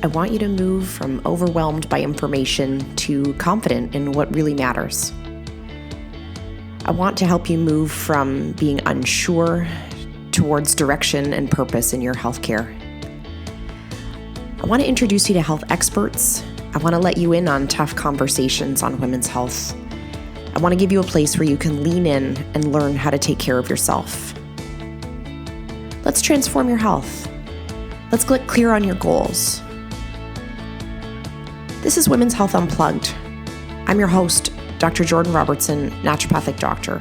I want you to move from overwhelmed by information to confident in what really matters. I want to help you move from being unsure towards direction and purpose in your healthcare. I want to introduce you to health experts. I want to let you in on tough conversations on women's health. I want to give you a place where you can lean in and learn how to take care of yourself. Let's transform your health. Let's get clear on your goals. This is Women's Health Unplugged. I'm your host, Dr. Jordan Robertson, naturopathic doctor.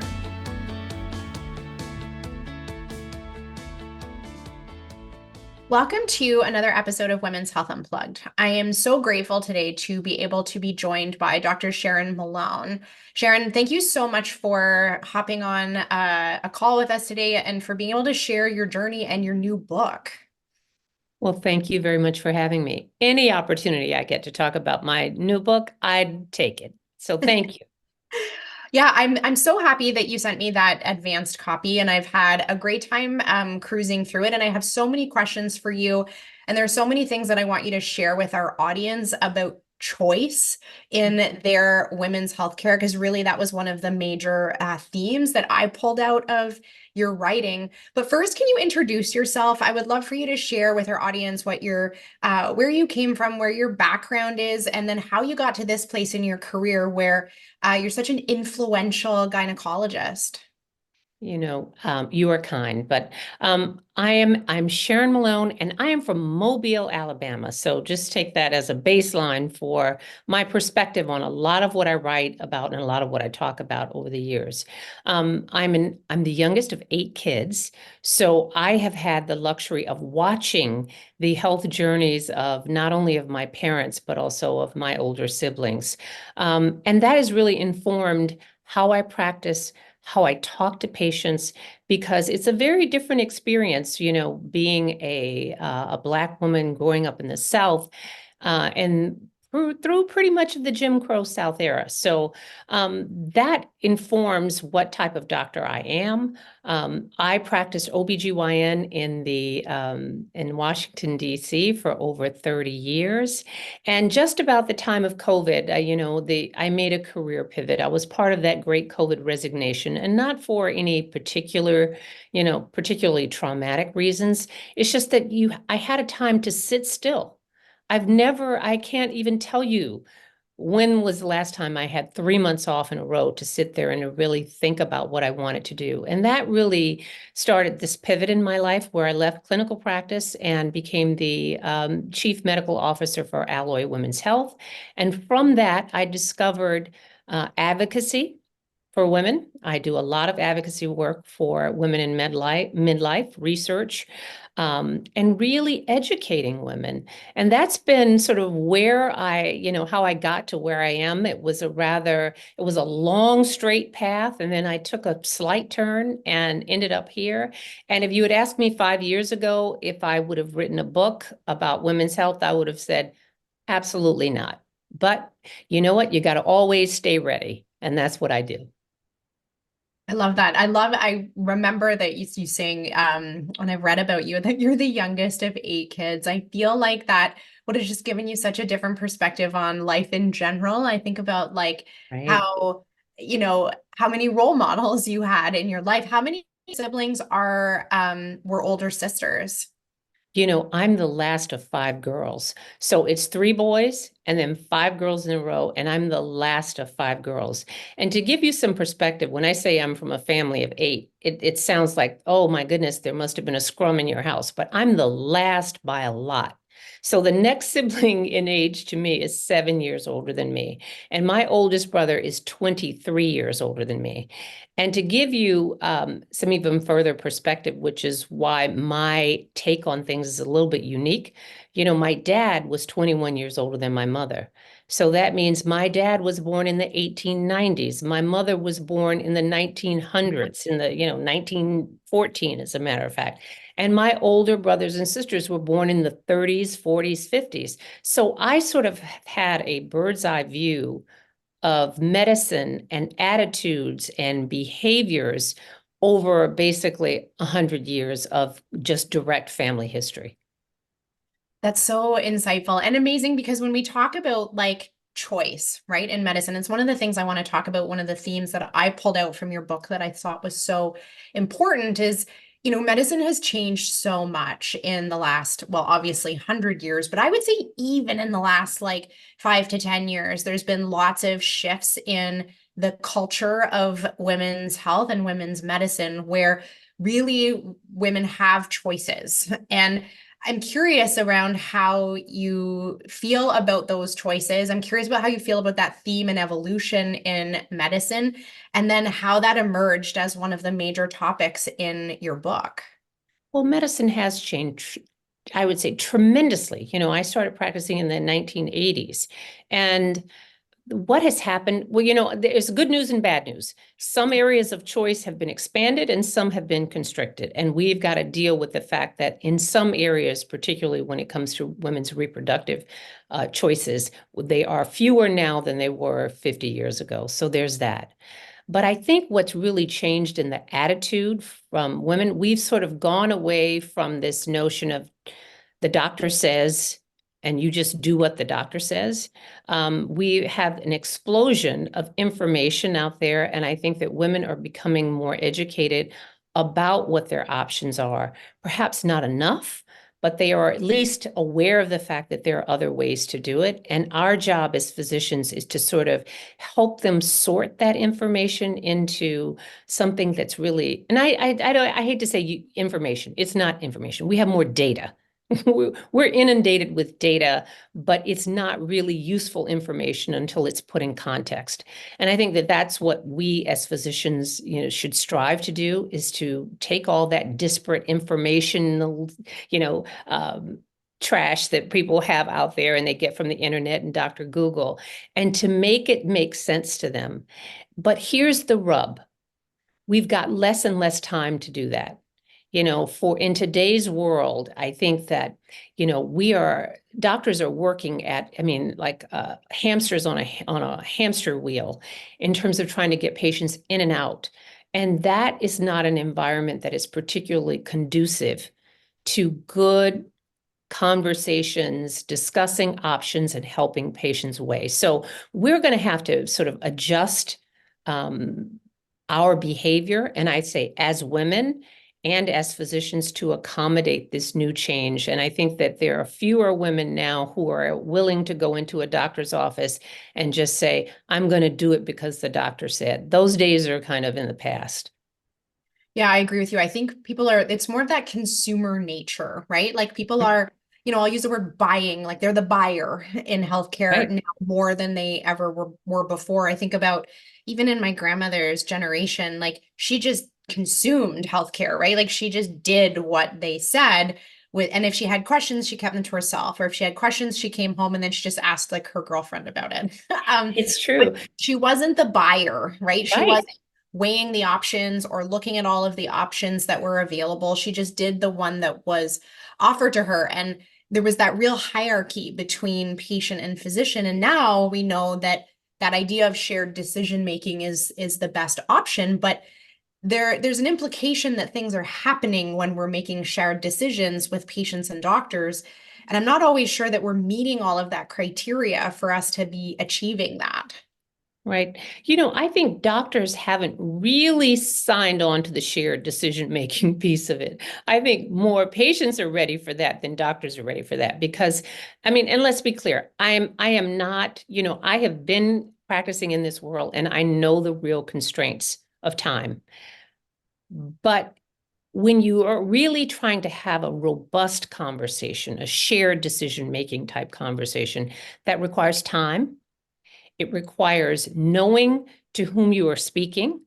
Welcome to another episode of Women's Health Unplugged. I am so grateful today to be able to be joined by Dr. Sharon Malone. Sharon, thank you so much for hopping on a call with us today and for being able to share your journey and your new book. Well, thank you very much for having me. Any opportunity I get to talk about my new book, I'd take it. So thank you. Yeah, I'm so happy that you sent me that advanced copy, and I've had a great time cruising through it. And I have so many questions for you, and there's so many things that I want you to share with our audience about choice in their women's healthcare, because really that was one of the major themes that I pulled out of your writing. But first, can you introduce yourself? I would love for you to share with our audience what your where you came from, where your background is, and then how you got to this place in your career where you're such an influential gynecologist. You are kind, but I'm Sharon Malone, and I am from Mobile, Alabama. So just take that as a baseline for my perspective on a lot of what I write about and a lot of what I talk about over the years. I'm the youngest of 8 kids, so I have had the luxury of watching the health journeys of not only of my parents but also of my older siblings, and that has really informed how I practice, how I talk to patients, because it's a very different experience, being a Black woman growing up in the South, and through pretty much the Jim Crow South era. So that informs what type of doctor I am. I practiced OBGYN in Washington, D.C. for over 30 years. And just about the time of COVID, I made a career pivot. I was part of that great COVID resignation, and not for any particularly traumatic reasons. It's just that I had a time to sit still. I can't even tell you when was the last time I had 3 months off in a row to sit there and to really think about what I wanted to do. And that really started this pivot in my life where I left clinical practice and became the chief medical officer for Alloy Women's Health. And from that, I discovered advocacy for women. I do a lot of advocacy work for women in midlife research, and really educating women. And that's been sort of where how I got to where I am. It was a long, straight path. And then I took a slight turn and ended up here. And if you had asked me 5 years ago if I would have written a book about women's health, I would have said, absolutely not. But you know what? You got to always stay ready. And that's what I do. I love that. I remember that you saying, when I read about you, that you're the youngest of 8 kids. I feel like that would have just given you such a different perspective on life in general. I think about Right. how, how many role models you had in your life. How many siblings were older sisters? I'm the last of 5 girls. So it's 3 boys and then 5 girls in a row, and I'm the last of 5 girls. And to give you some perspective, when I say I'm from a family of 8, it sounds like, oh my goodness, there must have been a scrum in your house, but I'm the last by a lot. So the next sibling in age to me is 7 years older than me. And my oldest brother is 23 years older than me. And to give you some even further perspective, which is why my take on things is a little bit unique, my dad was 21 years older than my mother. So that means my dad was born in the 1890s. My mother was born in the 1900s, in the 1914, as a matter of fact. And my older brothers and sisters were born in the 30s, 40s, 50s. So I sort of had a bird's eye view of medicine and attitudes and behaviors over basically 100 years of just direct family history. That's so insightful and amazing because when we talk about like choice, right, in medicine, it's one of the things I want to talk about. One of the themes that I pulled out from your book that I thought was so important is, medicine has changed so much in the last, well, obviously 100 years, but I would say even in the last like 5 to 10 years, there's been lots of shifts in the culture of women's health and women's medicine where really women have choices. And I'm curious around how you feel about those choices. I'm curious about how you feel about that theme and evolution in medicine, and then how that emerged as one of the major topics in your book. Well, medicine has changed, I would say, tremendously. I started practicing in the 1980s. And what has happened? Well, there's good news and bad news. Some areas of choice have been expanded and some have been constricted. And we've got to deal with the fact that in some areas, particularly when it comes to women's reproductive choices, they are fewer now than they were 50 years ago. So there's that. But I think what's really changed in the attitude from women, we've sort of gone away from this notion of the doctor says, and you just do what the doctor says. We have an explosion of information out there, and I think that women are becoming more educated about what their options are. Perhaps not enough, but they are at least aware of the fact that there are other ways to do it. And our job as physicians is to sort of help them sort that information into something that's really, and I hate to say information, it's not information. We have more data. We're inundated with data, but it's not really useful information until it's put in context. And I think that that's what we as physicians, should strive to do, is to take all that disparate information, you know, um, trash that people have out there and they get from the internet and Dr. Google, and to make it make sense to them. But here's the rub. We've got less and less time to do that. For in today's world, I think that, doctors are working at, I mean, like hamsters on a hamster wheel in terms of trying to get patients in and out. And that is not an environment that is particularly conducive to good conversations, discussing options, and helping patients away. So we're going to have to sort of adjust um, our behavior, and I'd say as women and as physicians, to accommodate this new change. And I think that there are fewer women now who are willing to go into a doctor's office and just say, I'm going to do it because the doctor said. Those days are kind of in the past. Yeah, I agree with you. I think it's more of that consumer nature, right? Like people are, I'll use the word buying, like they're the buyer in healthcare Right. now more than they ever were before. I think about even in my grandmother's generation, like she just consumed healthcare, right? Like she just did what they said and if she had questions, she kept them to herself. Or if she had questions, she came home and then she just asked like her girlfriend about it. It's But true. she wasn't the buyer, right? She Right. wasn't weighing the options or looking at all of the options that were available. She just did the one that was offered to her. And there was that real hierarchy between patient and physician. And now we know that that idea of shared decision making is the best option, but there's an implication that things are happening when we're making shared decisions with patients and doctors. And I'm not always sure that we're meeting all of that criteria for us to be achieving that. Right. I think doctors haven't really signed on to the shared decision-making piece of it. I think more patients are ready for that than doctors are ready for that because, I mean, and let's be clear, I am not, I have been practicing in this world and I know the real constraints of time. But when you are really trying to have a robust conversation, a shared decision-making type conversation, that requires time. It requires knowing to whom you are speaking.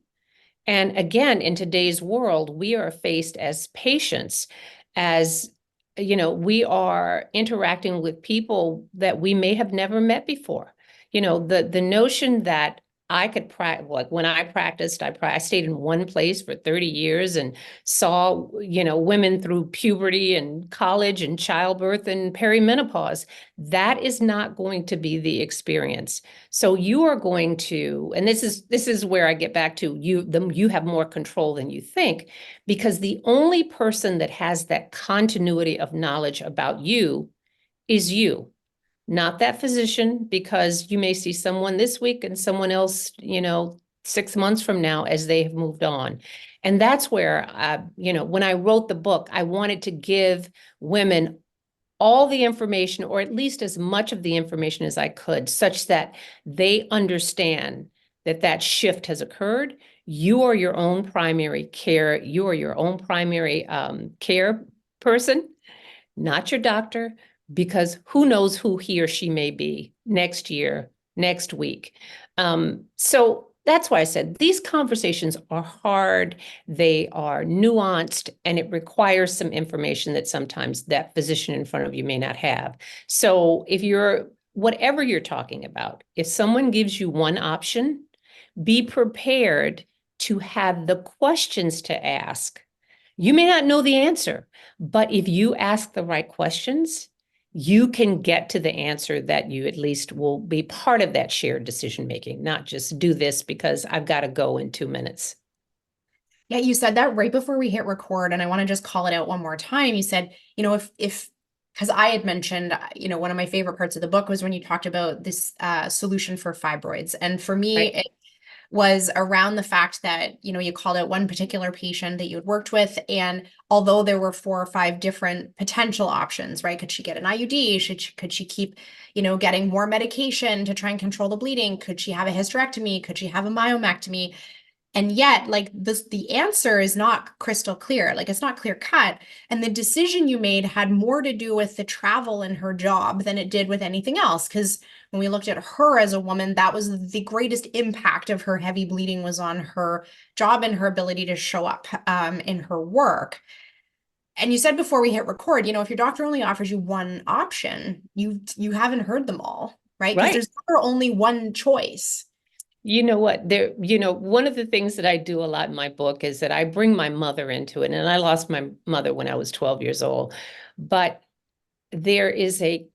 And again, in today's world, we are faced as patients, as we are interacting with people that we may have never met before. The notion that I could practice, like when I practiced, I stayed in one place for 30 years and saw, women through puberty and college and childbirth and perimenopause. That is not going to be the experience. So you are going to, and this is where I get back to you have more control than you think, because the only person that has that continuity of knowledge about you is you, not that physician, because you may see someone this week and someone else, 6 months from now as they have moved on. And that's where, when I wrote the book, I wanted to give women all the information, or at least as much of the information as I could, such that they understand that that shift has occurred. You are your own primary care, you are your own primary care person, not your doctor, because who knows who he or she may be next year, next week. So that's why I said these conversations are hard, they are nuanced, and it requires some information that sometimes that physician in front of you may not have. So if you're, whatever you're talking about, if someone gives you one option, be prepared to have the questions to ask. You may not know the answer, but if you ask the right questions, you can get to the answer that you at least will be part of that shared decision making, not just do this because I've got to go in 2 minutes. Yeah, you said that right before we hit record, and I want to just call it out one more time. You said, if because I had mentioned, one of my favorite parts of the book was when you talked about this solution for fibroids. And for me, Right. it was around the fact that, you called out one particular patient that you had worked with. And although there were 4 or 5 different potential options, right? Could she get an IUD? Could she keep, getting more medication to try and control the bleeding? Could she have a hysterectomy? Could she have a myomectomy? And yet, like this, the answer is not crystal clear. Like it's not clear cut. And the decision you made had more to do with the travel in her job than it did with anything else. Because when we looked at her as a woman, that was the greatest impact of her heavy bleeding was on her job and her ability to show up in her work. And you said before we hit record, if your doctor only offers you one option, you haven't heard them all, right? Because Right. there's never only one choice. You know what? One of the things that I do a lot in my book is that I bring my mother into it. And I lost my mother when I was 12 years old. But there's a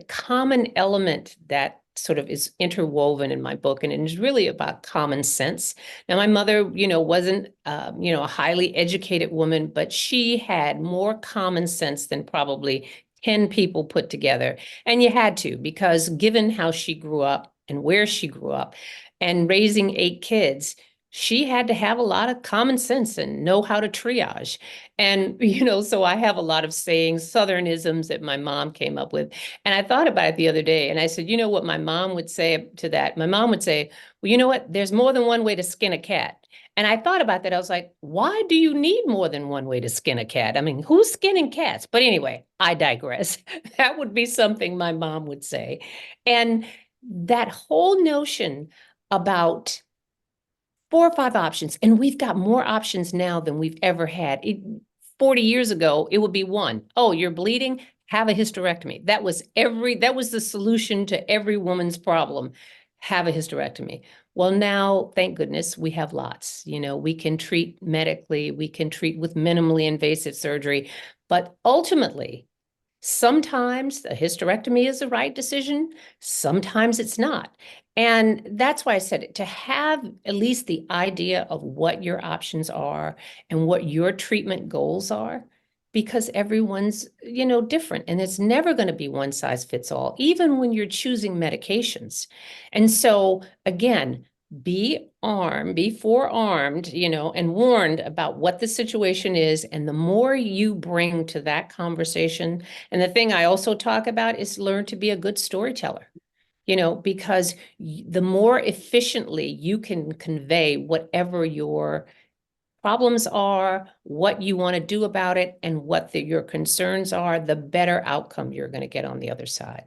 common element that sort of is interwoven in my book, and it's really about common sense. Now, my mother, wasn't, a highly educated woman, but she had more common sense than probably 10 people put together. And you had to, because given how she grew up and where she grew up and raising 8 kids, she had to have a lot of common sense and know how to triage. And, so I have a lot of sayings, Southernisms that my mom came up with. And I thought about it the other day and I said, you know what my mom would say to that? My mom would say, well, you know what? There's more than one way to skin a cat. And I thought about that. I was like, why do you need more than one way to skin a cat? I mean, who's skinning cats? But anyway, I digress. That would be something my mom would say. And that whole notion about 4 or 5 options, and we've got more options now than we've ever had. 40 years ago, it would be one. Oh, you're bleeding? Have a hysterectomy. That was the solution to every woman's problem. Have a hysterectomy. Well, now, thank goodness, we have lots. We can treat medically, we can treat with minimally invasive surgery, but ultimately, sometimes a hysterectomy is the right decision, sometimes it's not. And that's why I said to have at least the idea of what your options are and what your treatment goals are, because everyone's, different. And it's never going to be one size fits all, even when you're choosing medications. And so, again, be forearmed, and warned about what the situation is. And the more you bring to that conversation, and the thing I also talk about is learn to be a good storyteller, because the more efficiently you can convey whatever your problems are, what you want to do about it, and what your concerns are, the better outcome you're going to get on the other side.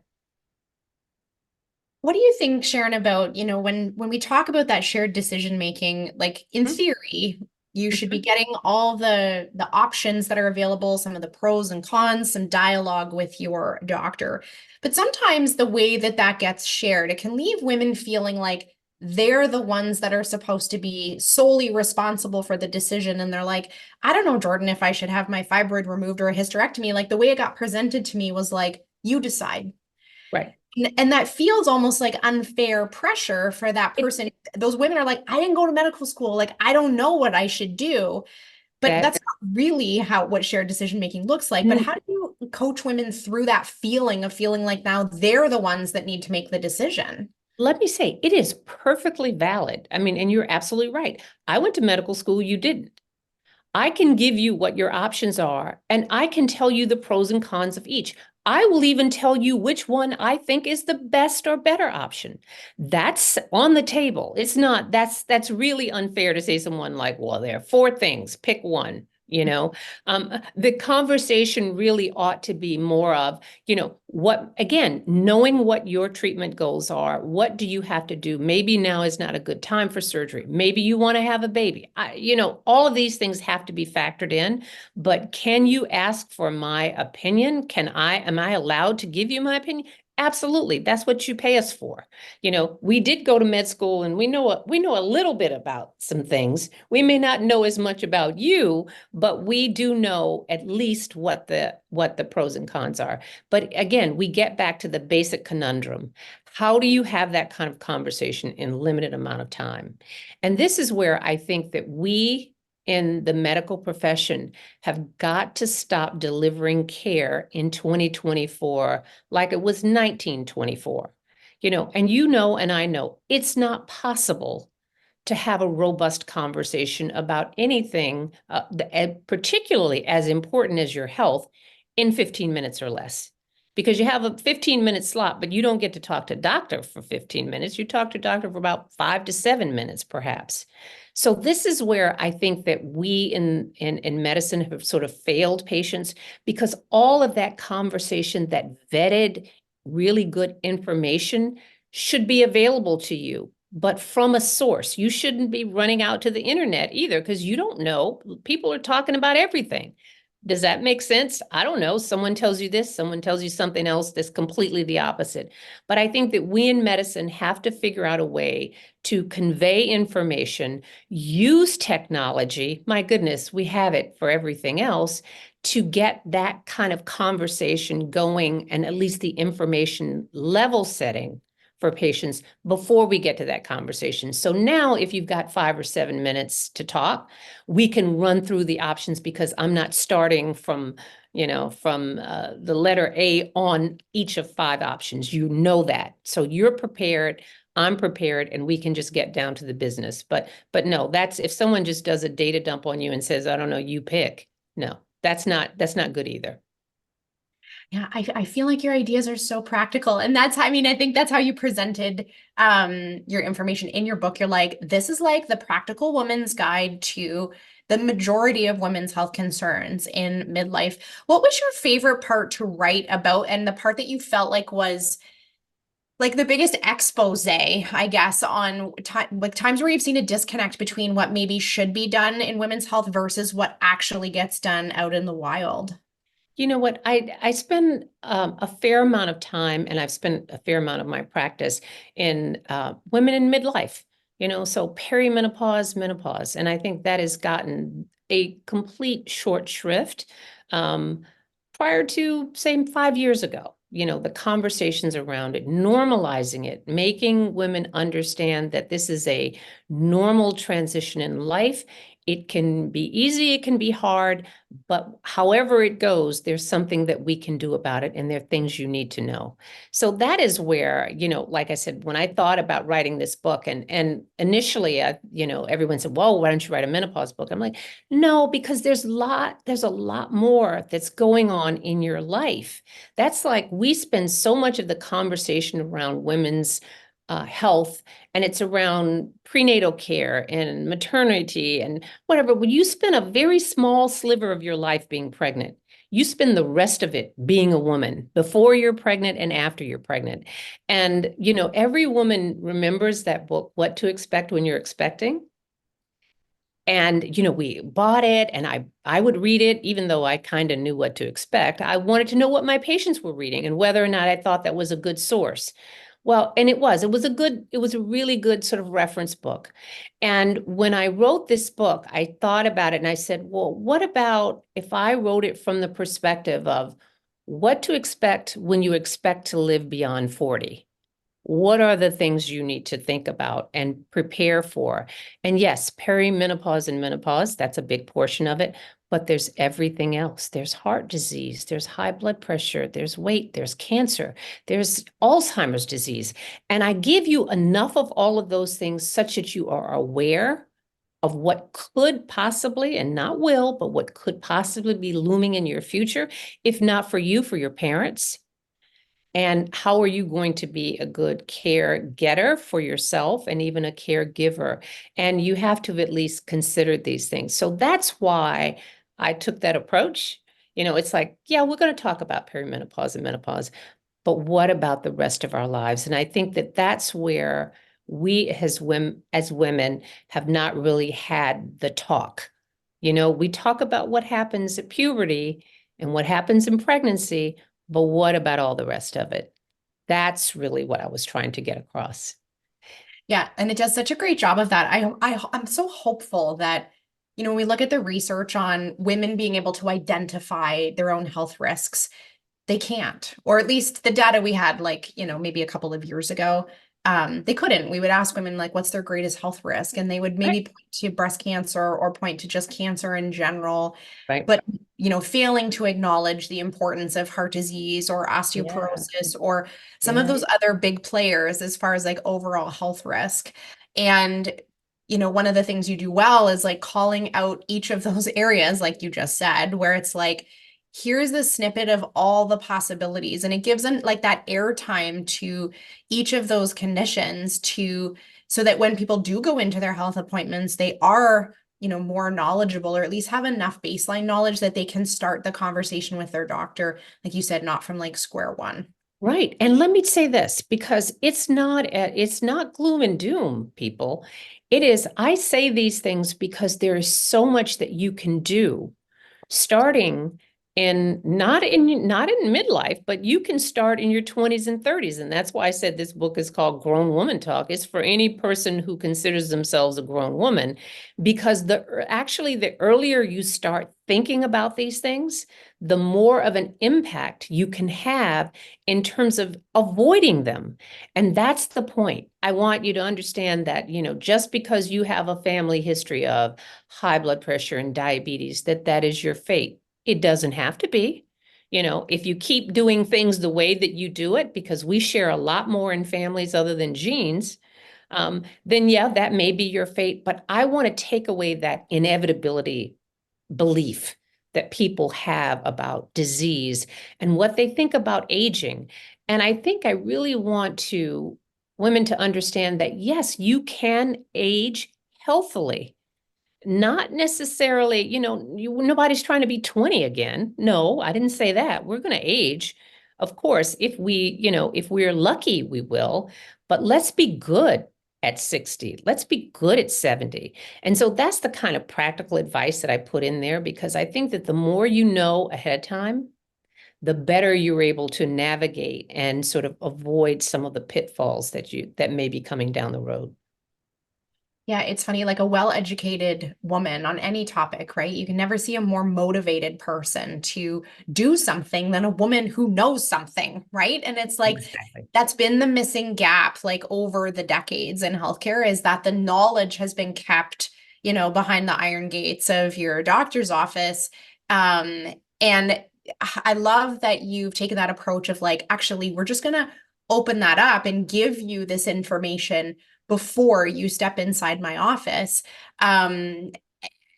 What do you think, Sharon, about, when we talk about that shared decision making, like in Mhm. theory, you should be getting all the options that are available, some of the pros and cons, some dialogue with your doctor. But sometimes the way that that gets shared, it can leave women feeling like they're the ones that are supposed to be solely responsible for the decision. And they're like, I don't know, Jordan, if I should have my fibroid removed or a hysterectomy. Like the way it got presented to me was like, you decide. Right. And that feels almost like unfair pressure for that It, person. Those women are like, I didn't go to medical school. Like, I don't know what I should do. But That that's not really how what shared decision making looks like. But mm, how do you coach women through that feeling of feeling like now they're the ones that need to make the decision? let me say, it is perfectly valid. I mean, and you're absolutely right. I went to medical school, you didn't. I can give you what your options are, and I can tell you the pros and cons of each. I will even tell you which one I think is the best or better option. That's on the table. It's not, that's really unfair to say someone like, well, there are four things, pick one. The conversation really ought to be more of, what, again, knowing what your treatment goals are. What do you have to do? Maybe now is not a good time for surgery. Maybe you want to have a baby. All of these things have to be factored in, but can you ask for my opinion? Am I allowed to give you my opinion? Absolutely. That's what you pay us for. We did go to med school and we know a little bit about some things. We may not know as much about you, but we do know at least what the pros and cons are. But again, we get back to the basic conundrum. How do you have that kind of conversation in limited amount of time? And this is where I think that we in the medical profession have got to stop delivering care in 2024 like it was 1924. And I know it's not possible to have a robust conversation about anything, particularly as important as your health, in 15 minutes or less. Because you have a 15-minute slot, but you don't get to talk to doctor for 15 minutes. You talk to doctor for about 5 to 7 minutes, perhaps. So this is where I think that we in medicine have sort of failed patients, because all of that conversation, that vetted, really good information should be available to you, but from a source. You shouldn't be running out to the internet either, because you don't know. People are talking about everything. Does that make sense? I don't know. Someone tells you this, someone tells you something else that's completely the opposite. But I think that we in medicine have to figure out a way to convey information, use technology. My goodness, we have it for everything else, to get that kind of conversation going, and at least the information level setting for patients before we get to that conversation. So now if you've got 5 or 7 minutes to talk, we can run through the options, because I'm not starting from the letter A on each of 5 options. You know that. So you're prepared, I'm prepared, and we can just get down to the business. But no, that's if someone just does a data dump on you and says, I don't know, you pick. No, that's not good either. Yeah, I feel like your ideas are so practical. And I think that's how you presented your information in your book. You're like, this is like the practical woman's guide to the majority of women's health concerns in midlife. What was your favorite part to write about, and the part that you felt like was like the biggest expose, I guess, on like times where you've seen a disconnect between what maybe should be done in women's health versus what actually gets done out in the wild? You know what? I spend a fair amount of time, and I've spent a fair amount of my practice in women in midlife. So perimenopause, menopause, and I think that has gotten a complete short shrift prior to, say, 5 years ago. The conversations around it, normalizing it, making women understand that this is a normal transition in life. It can be easy, it can be hard, but however it goes, there's something that we can do about it, and there are things you need to know. So that is where, like I said, when I thought about writing this book, and initially, everyone said, well, why don't you write a menopause book? I'm like, no, because there's a lot more that's going on in your life. That's like, we spend so much of the conversation around women's health, and it's around prenatal care and maternity and whatever. When you spend a very small sliver of your life being pregnant, you spend the rest of it being a woman before you're pregnant and after you're pregnant. And, every woman remembers that book, What to Expect When You're Expecting. And, we bought it, and I would read it, even though I kind of knew what to expect. I wanted to know what my patients were reading and whether or not I thought that was a good source. Well, and it was a really good sort of reference book. And when I wrote this book, I thought about it and I said, well, what about if I wrote it from the perspective of what to expect when you expect to live beyond 40? What are the things you need to think about and prepare for? And yes, perimenopause and menopause, that's a big portion of it, but there's everything else. There's heart disease, there's high blood pressure, there's weight, there's cancer, there's Alzheimer's disease. And I give you enough of all of those things such that you are aware of what could possibly, and not will, but what could possibly be looming in your future, if not for you, for your parents. And how are you going to be a good care getter for yourself and even a caregiver? And you have to have at least considered these things. So that's why I took that approach. It's like, yeah, we're going to talk about perimenopause and menopause, but what about the rest of our lives? And I think that that's where we as women have not really had the talk. We talk about what happens at puberty and what happens in pregnancy, but what about all the rest of it? That's really what I was trying to get across. Yeah, and it does such a great job of that. I'm so hopeful that, when we look at the research on women being able to identify their own health risks, they can't, or at least the data we had, like, maybe a couple of years ago, they couldn't. We would ask women, like, what's their greatest health risk? And they would Right, maybe point to breast cancer or point to just cancer in general. right. But, failing to acknowledge the importance of heart disease or Yeah, osteoporosis or some of yeah. those other big players as far as like overall health risk. And, one of the things you do well is like calling out each of those areas, like you just said, where it's like, here's the snippet of all the possibilities. And it gives them like that airtime to each of those conditions so that when people do go into their health appointments, they are, more knowledgeable, or at least have enough baseline knowledge that they can start the conversation with their doctor, like you said, not from like square one. Right. And let me say this, because it's not gloom and doom, people. It is, I say these things because there is so much that you can do starting in not in midlife, but you can start in your 20s and 30s. And that's why I said this book is called Grown Woman Talk. It's for any person who considers themselves a grown woman, because actually the earlier you start thinking about these things, the more of an impact you can have in terms of avoiding them. And that's the point. I want you to understand that, just because you have a family history of high blood pressure and diabetes, that is your fate. It doesn't have to be. If you keep doing things the way that you do it, because we share a lot more in families other than genes, then yeah, that may be your fate. But I want to take away that inevitability belief that people have about disease and what they think about aging. And I think I really want women to understand that yes, you can age healthily. Not necessarily, nobody's trying to be 20 again. No, I didn't say that. We're going to age. Of course, if we're lucky, we will, but let's be good at 60. Let's be good at 70. And so that's the kind of practical advice that I put in there, because I think that the more you know ahead of time, the better you're able to navigate and sort of avoid some of the pitfalls that may be coming down the road. Yeah, it's funny, like a well-educated woman on any topic, right? You can never see a more motivated person to do something than a woman who knows something, right? And it's like Exactly. that's been the missing gap like over the decades in healthcare, is that the knowledge has been kept, behind the iron gates of your doctor's office. And I love that you've taken that approach of like, actually, we're just gonna open that up and give you this information before you step inside my office. Um,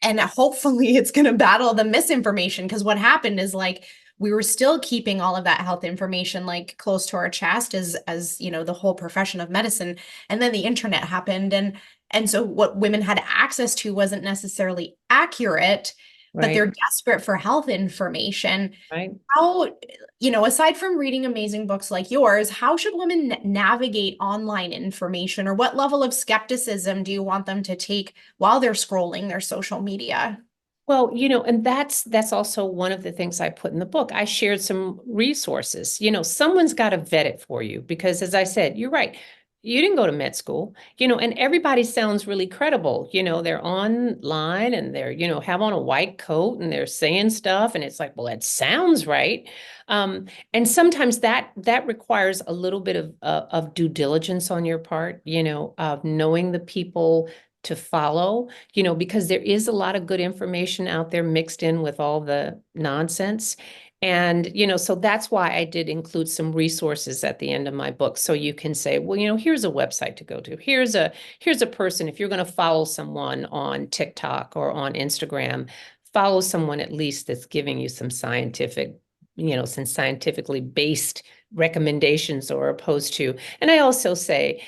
and hopefully it's going to battle the misinformation, because what happened is like we were still keeping all of that health information like close to our chest as the whole profession of medicine, and then the internet happened, and so what women had access to wasn't necessarily accurate, but Right. they're desperate for health information. Right. How, aside from reading amazing books like yours, how should women navigate online information, or what level of skepticism do you want them to take while they're scrolling their social media? Well, and that's also one of the things I put in the book. I shared some resources. Someone's got to vet it for you, because as I said, you're right. you didn't go to med school, and everybody sounds really credible. They're online and they're, have on a white coat and they're saying stuff. And it's like, well, that sounds right. And sometimes that requires a little bit of due diligence on your part, of knowing the people to follow, because there is a lot of good information out there mixed in with all the nonsense. And, so that's why I did include some resources at the end of my book. So you can say, well, here's a website to go to. Here's a person, if you're going to follow someone on TikTok or on Instagram, follow someone at least that's giving you some some scientifically based recommendations or opposed to. And I also say,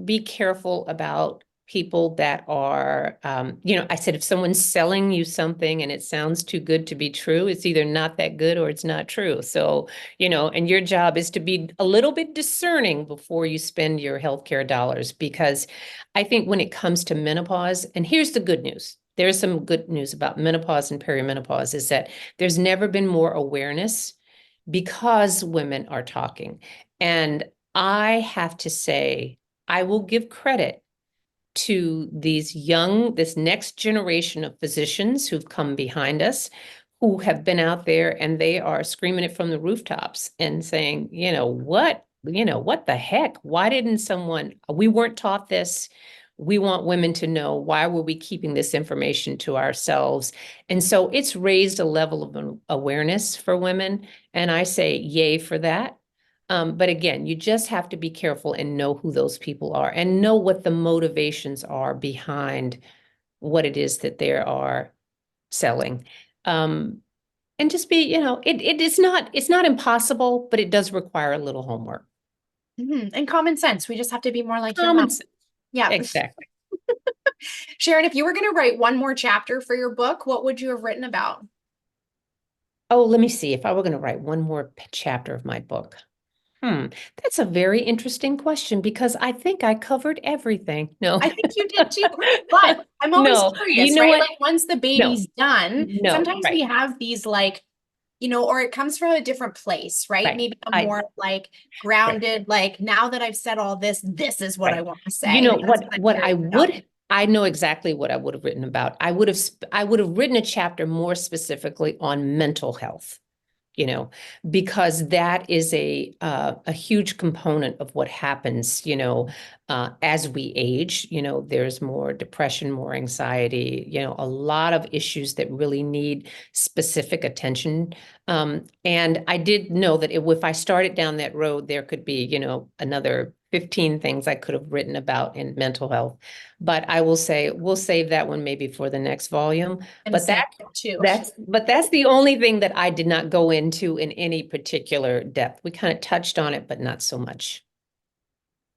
be careful about people that are, I said, if someone's selling you something and it sounds too good to be true, it's either not that good or it's not true. So, and your job is to be a little bit discerning before you spend your healthcare dollars, because I think when it comes to menopause, and here's the good news. There's some good news about menopause and perimenopause is that there's never been more awareness because women are talking. And I have to say, I will give credit to this next generation of physicians who've come behind us, who have been out there and they are screaming it from the rooftops and saying, what the heck? Why didn't we weren't taught this. We want women to know, why were we keeping this information to ourselves? And so it's raised a level of awareness for women. And I say, yay for that. But again, you just have to be careful and know who those people are and know what the motivations are behind what it is that they are selling. And just be, it's not impossible, but it does require a little homework. And common sense. We just have to be more like your Common mom. sense. Yeah. Exactly. Sharon, if you were going to write one more chapter for your book, what would you have written about? Oh, let me see. If I were going to write one more chapter of my book. That's a very interesting question because I think I covered everything. No. I think you did too. But I'm always No, you curious, know right? what? Like once the No, baby's done, no, sometimes we right, have these like, or it comes from a different place, right? right. Maybe a more like Right. grounded, like now that I've said all this, this is what I Right. want to You say. know And that's what what I'm what curious about. I know exactly what I would have written about. I would have written a chapter more specifically on mental health, because that is a huge component of what happens, as we age. There's more depression, more anxiety, a lot of issues that really need specific attention. And I did know that if I started down that road, there could be, another 15 things I could have written about in mental health. But I will say we'll save that one maybe for the next volume. And But saying it too. that's the only thing that I did not go into in any particular depth. We kind of touched on it, but not so much.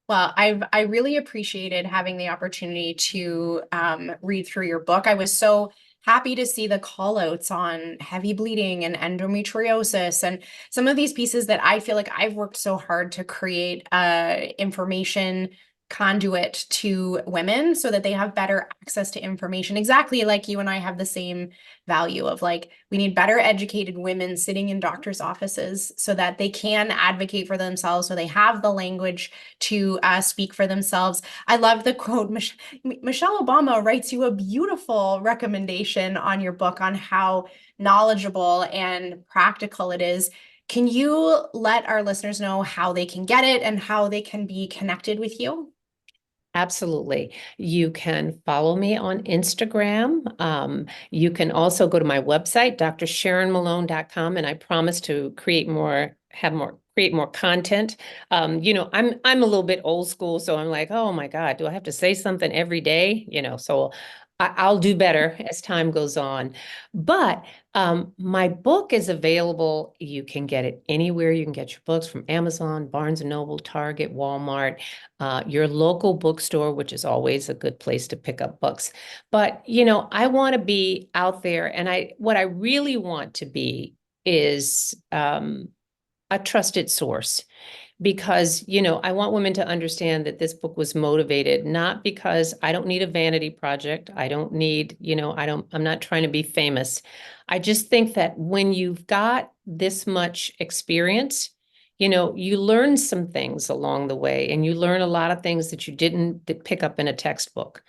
Well, I really appreciated having the opportunity to read through your book. I was so happy to see the call outs on heavy bleeding and endometriosis and some of these pieces that I feel like I've worked so hard to create information conduit to women so that they have better access to information. Exactly like you and I have the same value of like, we need better educated women sitting in doctors' offices so that they can advocate for themselves, so they have the language to speak for themselves. I love the quote. Michelle Obama writes you a beautiful recommendation on your book on how knowledgeable and practical it is. Can you let our listeners know how they can get it and how they can be connected with you? Absolutely. You can follow me on Instagram. You can also go to my website, drsharonmalone.com, and I promise to create more content. I'm a little bit old school, so I'm like, oh my God, do I have to say something every day? So I'll do better as time goes on. But my book is available. You can get it anywhere. You can get your books from Amazon, Barnes and Noble, Target, Walmart, your local bookstore, which is always a good place to pick up books. But, I want to be out there, and what I really want to be is a trusted source, because I want women to understand that this book was motivated not because I don't need a vanity project. I don't need, I'm not trying to be famous. I just think that when you've got this much experience, you learn some things along the way, and you learn a lot of things that you didn't pick up in a textbook.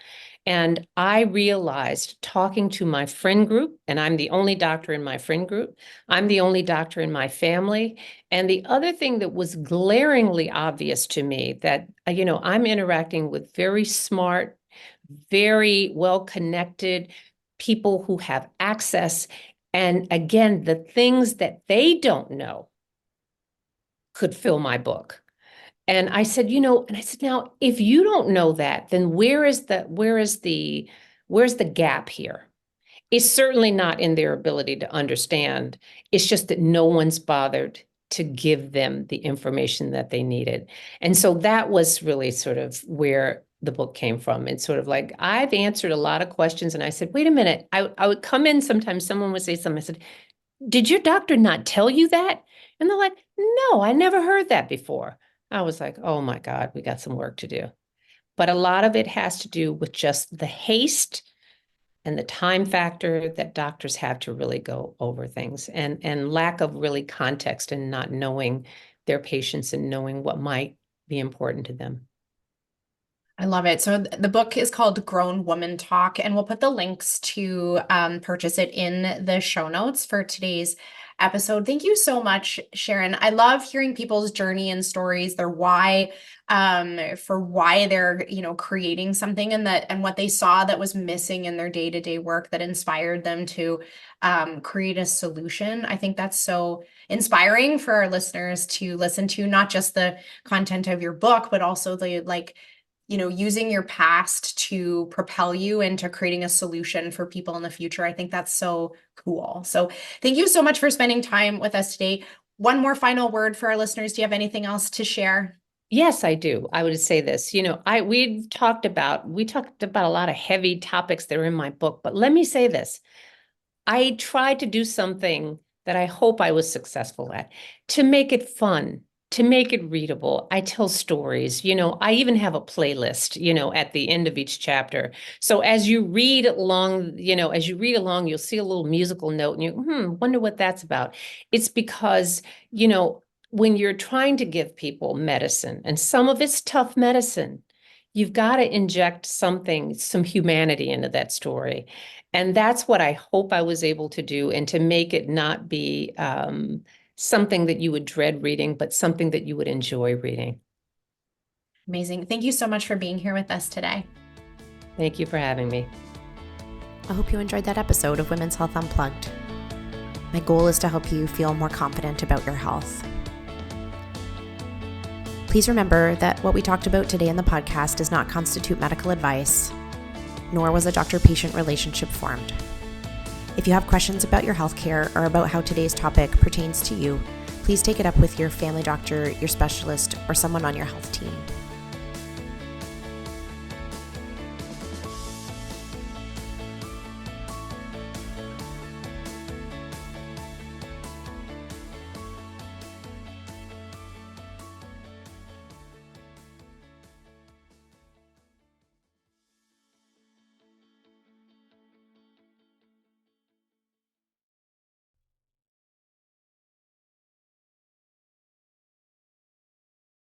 And I realized, talking to my friend group, and I'm the only doctor in my friend group, I'm the only doctor in my family. And the other thing that was glaringly obvious to me, that, I'm interacting with very smart, very well-connected people who have access. And again, the things that they don't know could fill my book. And I said, now, if you don't know that, then where's the gap here? It's certainly not in their ability to understand. It's just that no one's bothered to give them the information that they needed. And so that was really sort of where the book came from. It's sort of like, I've answered a lot of questions, and I said, wait a minute. I would come in sometimes, someone would say something. I said, did your doctor not tell you that? And they're like, no, I never heard that before. I was like, oh my God, we got some work to do. But a lot of it has to do with just the haste and the time factor that doctors have to really go over things, and lack of really context and not knowing their patients and knowing what might be important to them. I love it. So the book is called Grown Woman Talk, and we'll put the links to purchase it in the show notes for today's episode. Thank you so much, Sharon. I love hearing people's journey and stories, their why, for why they're, creating something, and what they saw that was missing in their day-to-day work that inspired them to create a solution. I think that's so inspiring for our listeners to listen to, not just the content of your book, but also the using your past to propel you into creating a solution for people in the future. I think that's so cool. So thank you so much for spending time with us today. One more final word for our listeners. Do you have anything else to share? Yes, I do. I would say this, we talked about a lot of heavy topics that are in my book, but let me say this. I tried to do something that I hope I was successful at, to make it fun, to make it readable. I tell stories, I even have a playlist, at the end of each chapter. So as you read along, you'll see a little musical note, and you wonder what that's about. It's because, when you're trying to give people medicine, and some of it's tough medicine, you've got to inject some humanity into that story. And that's what I hope I was able to do, and to make it not be something that you would dread reading, but something that you would enjoy reading. Amazing. Thank you so much for being here with us today. Thank you for having me. I hope you enjoyed that episode of Women's Health Unplugged. My goal is to help you feel more confident about your health. Please remember that what we talked about today in the podcast does not constitute medical advice, nor was a doctor-patient relationship formed. If you have questions about your healthcare or about how today's topic pertains to you, please take it up with your family doctor, your specialist, or someone on your health team.